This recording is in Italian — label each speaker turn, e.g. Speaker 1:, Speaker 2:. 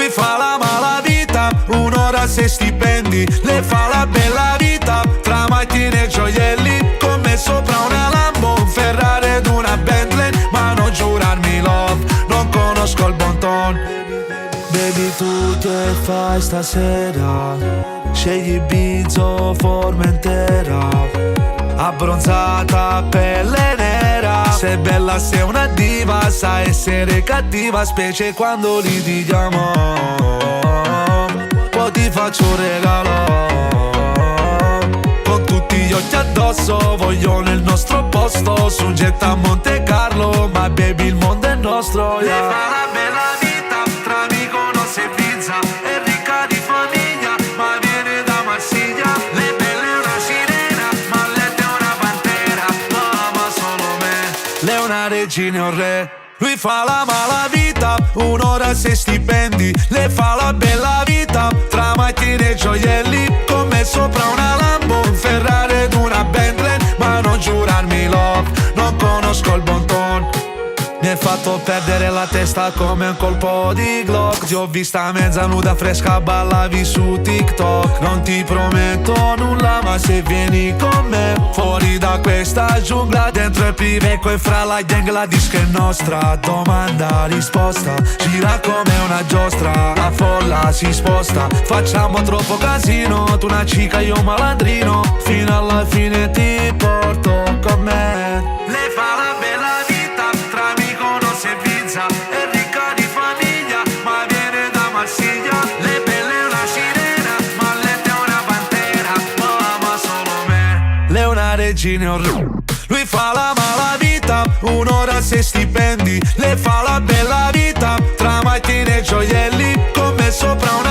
Speaker 1: Lui fa la malavita, un'ora se stipendi, le fa la bella vita, tra macchine e gioielli, con me sopra una Lambo, un Ferrari ed una Bentley, ma non giurarmi love, non conosco il bon ton. Baby, tu che fai stasera? Scegli Ibiza o Formentera, abbronzata, pelle nera. Sei bella, sei una diva, sai essere cattiva, specie quando litighiamo. Poi ti faccio un regalo, con tutti gli occhi addosso, voglio nel nostro posto, su jet a Monte Carlo, ma baby il mondo è nostro, yeah. Le fa la bella vita, tra Mykonos e Pizza, è ricca di famiglia, ma viene da Marsiglia. Le belle è una sirena, ma lei è una pantera, ma ama solo me. Lei è una regina e un re. Lui fa la malavita, un'ora se stipendi, le fa la bella vita, tra macchine e gioielli, con me sopra una Lambo, un Ferrari ed una Bentley, ma non giurarmi love, non conosco il bon ton. Mi hai fatto perdere la testa come un colpo di Glock, ti ho vista mezza nuda fresca, ballavi su TikTok. Non ti prometto nulla, ma se vieni con me fuori da questa giungla, dentro il priveco e fra la gang, la disco è nostra. Domanda, risposta, gira come una giostra, la folla si sposta, facciamo troppo casino, tu una cica, io un malandrino, fino alla fine ti porto con me. Le fa la bella vita, tra Mykonos e Pizza, è ricca di famiglia, ma viene da Marsiglia. Le belle è una sirena, ma lei è una pantera, ma ama solo me. Lei è una regina e un re. Lui fa la malavita, un'ora se stipendi, le fa la bella vita, tra macchine e gioielli, con me sopra una